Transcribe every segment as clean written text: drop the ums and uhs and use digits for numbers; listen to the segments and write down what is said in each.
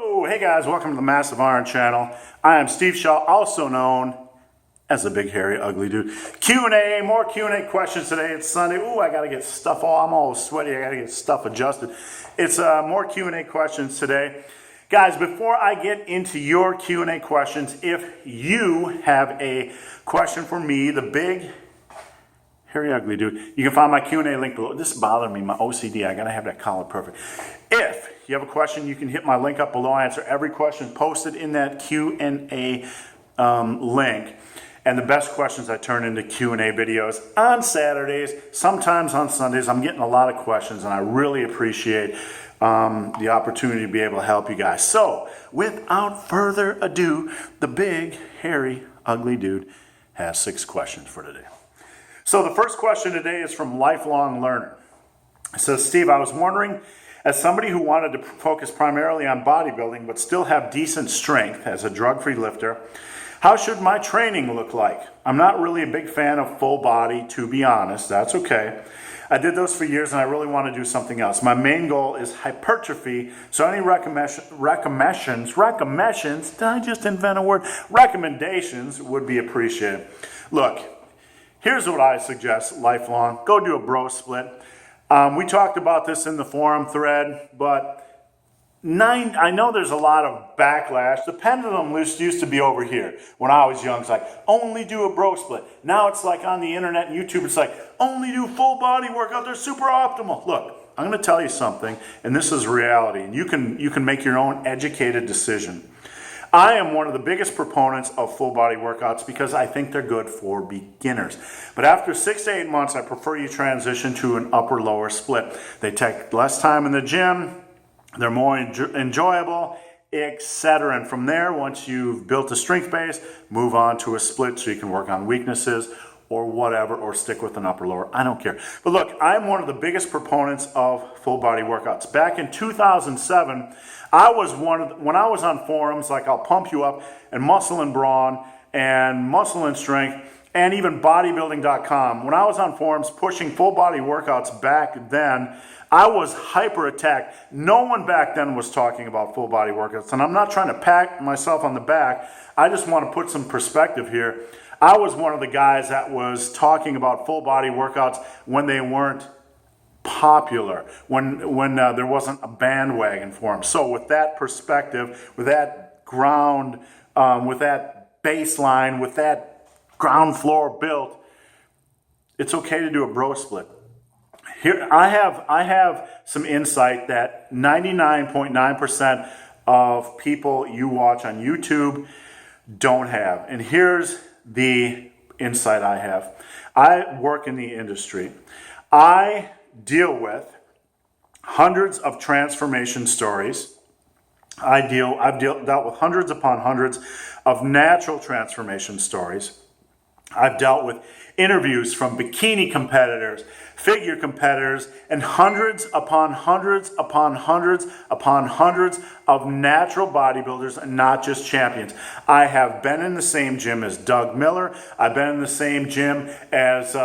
Hey guys, welcome to the Massive Iron Channel. I am Steve Shaw, also known as the Big Hairy Ugly Dude. Q&A, more Q&A questions today. It's Sunday. Ooh, I gotta get stuff I'm all sweaty. I gotta get stuff adjusted. It's more Q&A questions today. Guys, before I get into your Q&A questions, if you have a question for me, the Big Hairy Ugly Dude, you can find my Q&A link below. This is bothering me, my OCD. I gotta have that collar perfect. If you have a question, you can hit my link up below. I answer every question posted in that Q&A link. And the best questions I turn into Q&A videos on Saturdays, sometimes on Sundays. I'm getting a lot of questions, and I really appreciate the opportunity to be able to help you guys. So, without further ado, the Big Hairy Ugly Dude has 6 questions for today. So the first question today is from LifeLongLearner. It says, Steve, I was wondering, as somebody who wanted to focus primarily on bodybuilding but still have decent strength as a drug-free lifter, how should my training look like? I'm not really a big fan of full body, to be honest. That's okay. I did those for years and I really want to do something else. My main goal is hypertrophy, so any recommendations, did I just invent a word? Recommendations would be appreciated. Look, here's what I suggest, Lifelong. Go do a bro split. We talked about this in the forum thread, but I know there's a lot of backlash. The pendulum used to be over here. When I was young, it's like, only do a bro split. Now it's like on the internet and YouTube, it's like, only do full body workout. They're super optimal. Look, I'm going to tell you something, and this is reality. And you can make your own educated decision. I am one of the biggest proponents of full body workouts because I think they're good for beginners. But after 6 to 8 months, I prefer you transition to an upper-lower split. They take less time in the gym, they're more enjoyable, etc. And from there, once you've built a strength base, move on to a split so you can work on weaknesses or whatever, or stick with an upper-lower. I don't care. But look, I'm one of the biggest proponents of full body workouts. Back in 2007, when I was on forums like I'll Pump You Up and Muscle and Brawn and Muscle and Strength and even bodybuilding.com, when I was on forums pushing full body workouts back then, I was hyper attacked. No one back then was talking about full body workouts. And I'm not trying to pat myself on the back. I just want to put some perspective here. I was one of the guys that was talking about full body workouts when they weren't popular, when there wasn't a bandwagon for them. So with that perspective, with that ground, with that baseline, with that ground floor built, it's okay to do a bro split. Here, I have some insight that 99.9% of people you watch on YouTube don't have. And here's the insight I have. I work in the industry. I deal with hundreds of transformation stories. I've dealt with hundreds upon hundreds of natural transformation stories. I've dealt with interviews from bikini competitors, figure competitors, and hundreds upon hundreds upon hundreds upon hundreds of natural bodybuilders, and not just champions. I have been in the same gym as Doug Miller. I've been in the same gym as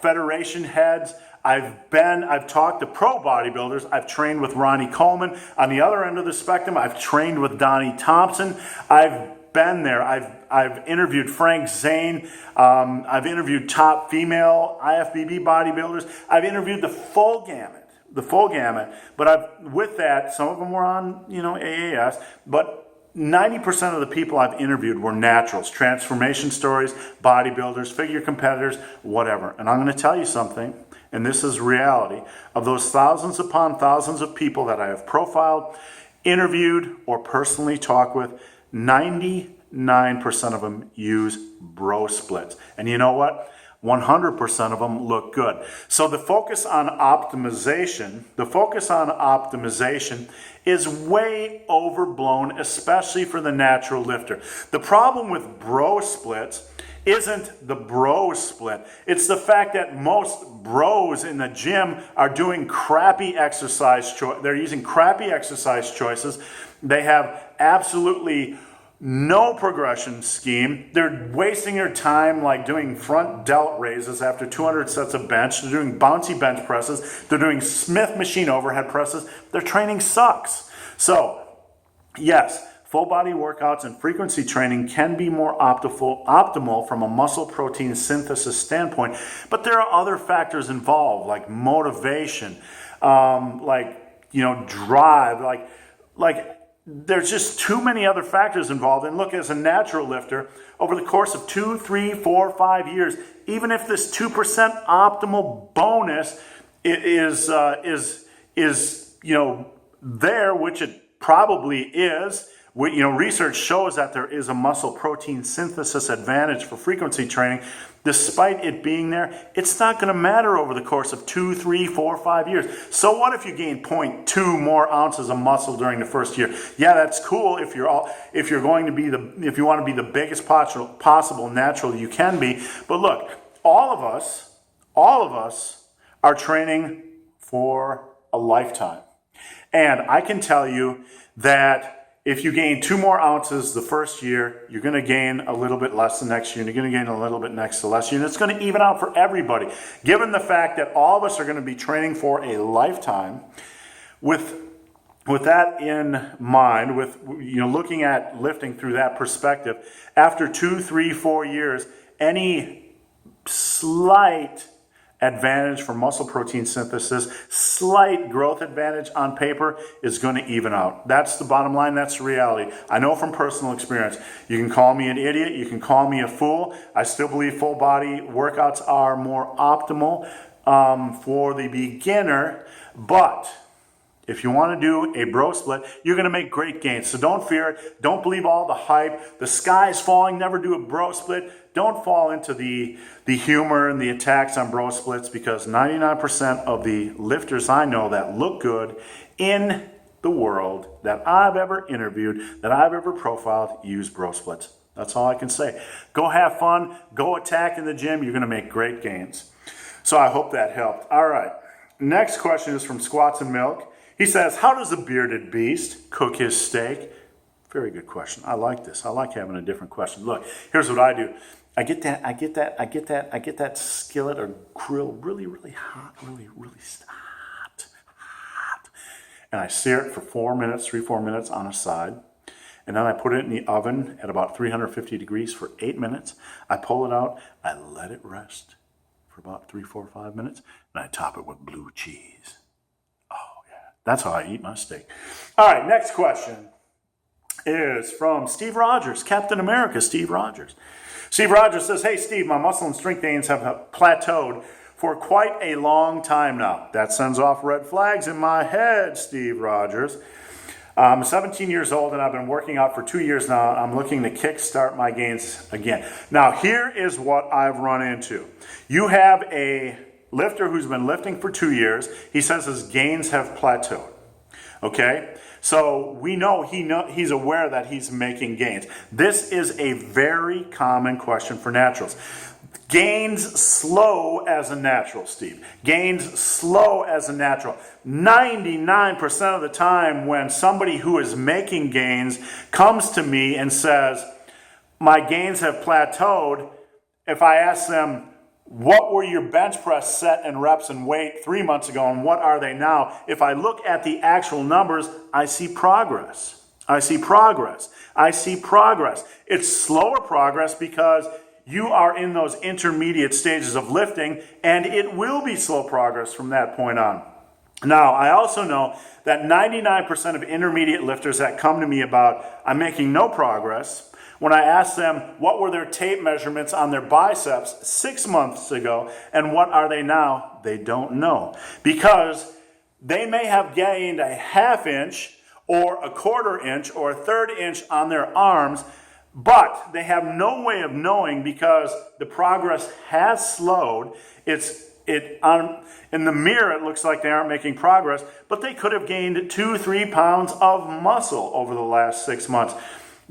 federation heads. I've talked to pro bodybuilders. I've trained with Ronnie Coleman. On the other end of the spectrum, I've trained with Donnie Thompson. I've been there. I've interviewed Frank Zane. I've interviewed top female IFBB bodybuilders. I've interviewed the full gamut. But with that, some of them were on, AAS, but 90% of the people I've interviewed were naturals, transformation stories, bodybuilders, figure competitors, whatever. And I'm going to tell you something, and this is reality. Of those thousands upon thousands of people that I have profiled, interviewed, or personally talked with, 99% of them use bro splits. And you know what? 100% of them look good. So the focus on optimization is way overblown, especially for the natural lifter. The problem with bro splits isn't the bro split. It's the fact that most bros in the gym are doing crappy exercise choices. They're using crappy exercise choices. They have absolutely no progression scheme. They're wasting their time like doing front delt raises after 200 sets of bench. They're doing bouncy bench presses. They're doing Smith machine overhead presses. Their training sucks. So, yes, full body workouts and frequency training can be more optimal from a muscle protein synthesis standpoint, but there are other factors involved, like motivation, drive, there's just too many other factors involved. And look, as a natural lifter, over the course of 2, 3, 4, 5 years, even if this 2% optimal bonus is there, which it probably is. Research shows that there is a muscle protein synthesis advantage for frequency training. Despite it being there, it's not going to matter over the course of 2, 3, 4, 5 years. So what if you gain 0.2 more ounces of muscle during the first year? Yeah, that's cool if you want to be the biggest possible natural you can be. But look, all of us are training for a lifetime. And I can tell you that if you gain 2 more ounces the first year, you're going to gain a little bit less the next year, and you're going to gain a little bit next to last year, and it's going to even out for everybody. Given the fact that all of us are going to be training for a lifetime, with that in mind, with looking at lifting through that perspective, after 2, 3, 4 years, any slight advantage for muscle protein synthesis, slight growth advantage on paper is going to even out. That's the bottom line. That's the reality. I know from personal experience. You can call me an idiot. You can call me a fool. I still believe full body workouts are more optimal for the beginner, but if you want to do a bro split, you're going to make great gains. So don't fear it. Don't believe all the hype. The sky's falling. Never do a bro split. Don't fall into the humor and the attacks on bro splits, because 99% of the lifters I know that look good in the world that I've ever interviewed, that I've ever profiled, use bro splits. That's all I can say. Go have fun. Go attack in the gym. You're going to make great gains. So I hope that helped. All right. Next question is from Squats and Milk. He says, how does a bearded beast cook his steak? Very good question. I like this. I like having a different question. Look, here's what I do. I get that skillet or grill really, really hot, really, really hot. And I sear it for 4 minutes, 3-4 minutes on a side. And then I put it in the oven at about 350 degrees for 8 minutes. I pull it out. I let it rest for about 3, 4, 5 minutes. And I top it with blue cheese. That's how I eat my steak. All right, next question is from Steve Rogers, Captain America, Steve Rogers. Steve Rogers says, hey, Steve, my muscle and strength gains have plateaued for quite a long time now. That sends off red flags in my head, Steve Rogers. I'm 17 years old, and I've been working out for 2 years now. I'm looking to kickstart my gains again. Now, here is what I've run into. You have a lifter who's been lifting for 2 years. He says his gains have plateaued. Okay? So we know he's aware that he's making gains. This is a very common question for naturals. Gains slow as a natural, Steve. Gains slow as a natural. 99% of the time when somebody who is making gains comes to me and says, my gains have plateaued, if I ask them, what were your bench press set and reps and weight 3 months ago, and what are they now? If I look at the actual numbers, I see progress. I see progress. I see progress. It's slower progress because you are in those intermediate stages of lifting, and it will be slow progress from that point on. Now, I also know that 99% of intermediate lifters that come to me about, I'm making no progress, when I ask them what were their tape measurements on their biceps 6 months ago and what are they now, they don't know. Because they may have gained a 1/2 inch or a 1/4 inch or a 1/3 inch on their arms, but they have no way of knowing because the progress has slowed. In the mirror, it looks like they aren't making progress, but they could have gained 2-3 pounds of muscle over the last 6 months.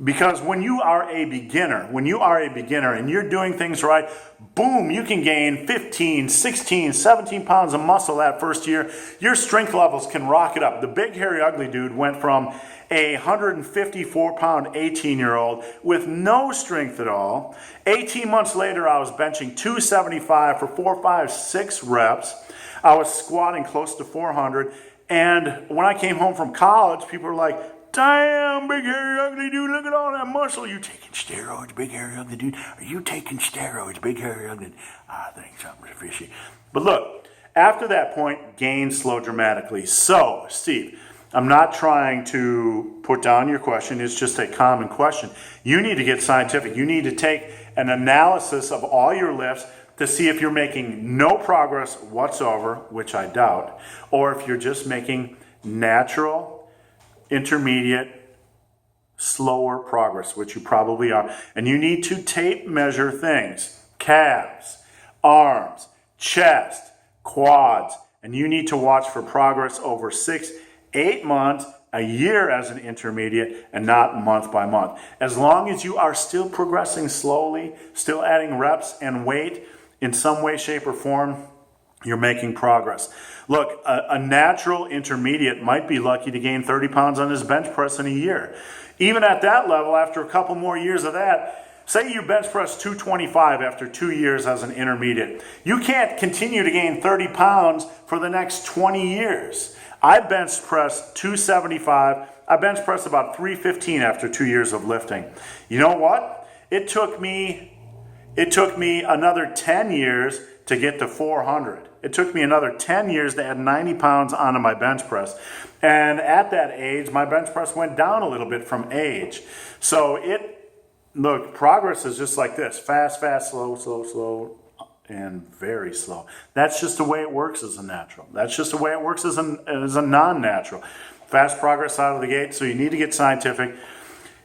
Because when you are a beginner and you're doing things right, boom, you can gain 15, 16, 17 pounds of muscle that first year. Your strength levels can rocket up. The big, hairy, ugly dude went from a 154-pound 18-year-old with no strength at all. 18 months later, I was benching 275 for 4, 5, 6 reps. I was squatting close to 400. And when I came home from college, people were like, damn, big hairy ugly dude, look at all that muscle. You taking steroids, big hairy ugly dude? Are you taking steroids, big hairy ugly dude? I think something's fishy. But look, after that point, gains slow dramatically. So, Steve, I'm not trying to put down your question. It's just a common question. You need to get scientific. You need to take an analysis of all your lifts to see if you're making no progress whatsoever, which I doubt, or if you're just making natural, intermediate, slower progress, which you probably are. And you need to tape measure things: calves, arms, chest, quads, and you need to watch for progress over 6, 8 months, a year as an intermediate, and not month by month. As long as you are still progressing slowly, still adding reps and weight in some way, shape, or form, you're making progress. Look, a natural intermediate might be lucky to gain 30 pounds on his bench press in a year. Even at that level, after a couple more years of that, say you bench press 225 after 2 years as an intermediate. You can't continue to gain 30 pounds for the next 20 years. I bench press 275. I bench press about 315 after 2 years of lifting. You know what? It took me another 10 years to get to 400. It took me another 10 years to add 90 pounds onto my bench press. And at that age, my bench press went down a little bit from age. So look, progress is just like this: fast, fast, slow, slow, slow, and very slow. That's just the way it works as a natural. That's just the way it works as a non-natural. Fast progress out of the gate. So you need to get scientific,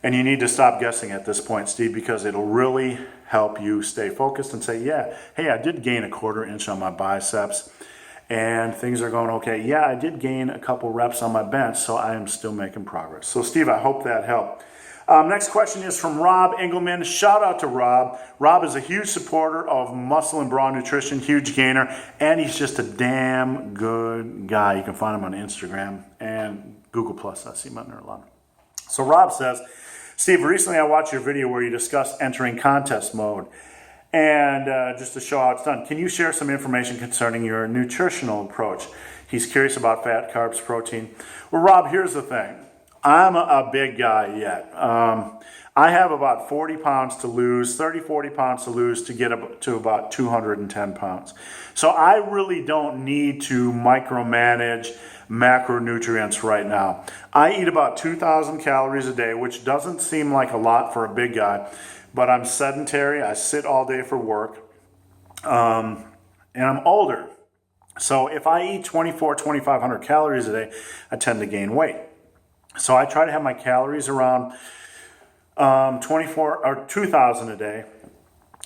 and you need to stop guessing at this point, Steve, because it'll really help you stay focused and say, yeah, hey, I did gain a 1/4 inch on my biceps, and things are going okay. Yeah, I did gain a couple reps on my bench, so I am still making progress. So, Steve, I hope that helped. Next question is from Rob Engleman. Shout out to Rob. Rob is a huge supporter of Muscle and Bra Nutrition, huge gainer, and he's just a damn good guy. You can find him on Instagram and Google+. I see him on there a lot. So Rob says, Steve, recently I watched your video where you discussed entering contest mode. And just to show how it's done, can you share some information concerning your nutritional approach? He's curious about fat, carbs, protein. Well, Rob, here's the thing. I'm a big guy yet. I have about 40 pounds to lose, 30, 40 pounds to lose to get up to about 210 pounds. So I really don't need to micromanage macronutrients right now. I eat about 2,000 calories a day, which doesn't seem like a lot for a big guy, but I'm sedentary. I sit all day for work, and I'm older. So if I eat 2,500 calories a day, I tend to gain weight. So I try to have my calories around 2,000 a day.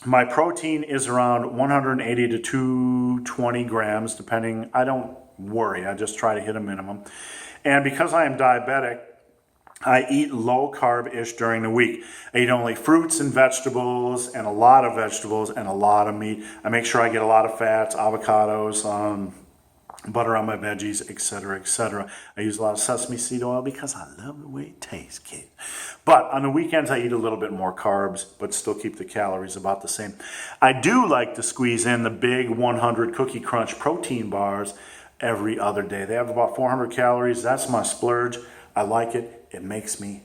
My protein is around 180 to 220 grams, depending. I don't worry. I just try to hit a minimum. And because I am diabetic, I eat low carb-ish during the week. I eat only fruits and vegetables, and a lot of vegetables, and a lot of meat. I make sure I get a lot of fats, avocados, butter on my veggies, etc., etc. I use a lot of sesame seed oil because I love the way it tastes, kid. But on the weekends, I eat a little bit more carbs, but still keep the calories about the same. I do like to squeeze in the big 100 Cookie Crunch protein bars every other day. They have about 400 calories. That's my splurge. I like it. It makes me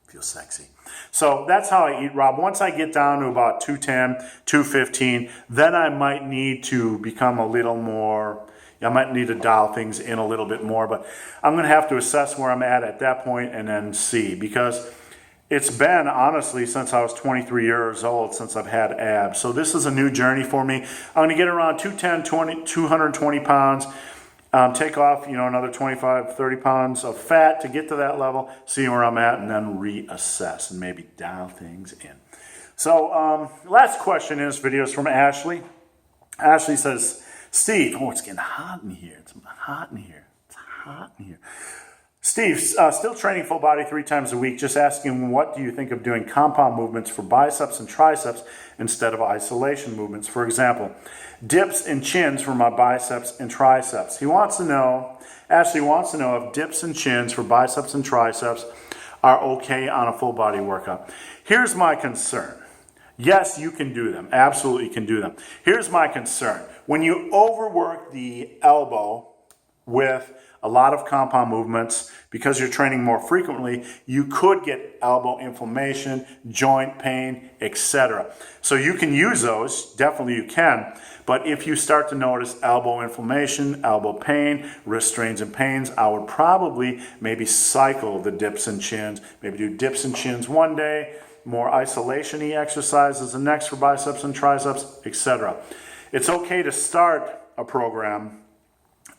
feel sexy. So that's how I eat, Rob. Once I get down to about 210, 215, then I might need to become a little more... I might need to dial things in a little bit more, but I'm going to have to assess where I'm at that point and then see, because it's been, honestly, since I was 23 years old since I've had abs. So this is a new journey for me. I'm going to get around 210, 220 pounds, take off, another 25, 30 pounds of fat to get to that level, see where I'm at, and then reassess and maybe dial things in. So last question in this video is from Ashley. Ashley says, Steve, it's getting hot in here. It's hot in here. It's hot in here. Steve, still training full body 3 times a week. Just asking, what do you think of doing compound movements for biceps and triceps instead of isolation movements? For example, dips and chins for my biceps and triceps. Ashley wants to know if dips and chins for biceps and triceps are okay on a full body workout. Here's my concern. Yes, you can do them. Absolutely can do them. Here's my concern. When you overwork the elbow with a lot of compound movements, because you're training more frequently, you could get elbow inflammation, joint pain, etc. So you can use those, definitely you can, but if you start to notice elbow inflammation, elbow pain, wrist strains and pains, I would probably maybe cycle the dips and chins, maybe do dips and chins one day, more isolation-y exercises the next for biceps and triceps, etc. It's okay to start a program.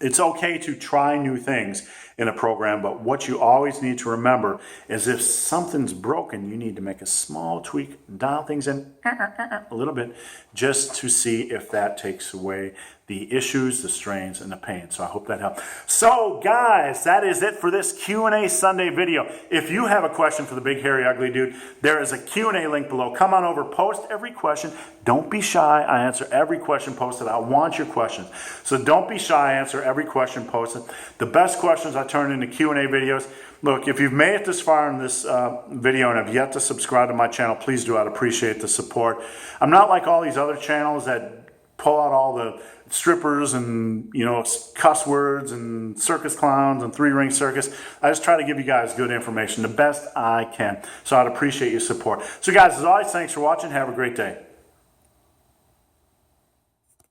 It's okay to try new things in a program, but what you always need to remember is if something's broken, you need to make a small tweak, dial things in a little bit, just to see if that takes away the issues, the strains, and the pain. So I hope that helped. So guys, that is it for this Q&A Sunday video. If you have a question for the big, hairy, ugly dude, there is a Q&A link below. Come on over, post every question. Don't be shy. I answer every question posted. I want your questions. So don't be shy. I answer every question posted. The best questions I turn into Q&A videos. Look, if you've made it this far in this video and have yet to subscribe to my channel, please do. I'd appreciate the support. I'm not like all these other channels that pull out all the strippers and, you know, cuss words and circus clowns and three-ring circus. I just try to give you guys good information, the best I can. So I'd appreciate your support. So guys, as always, thanks for watching. Have a great day.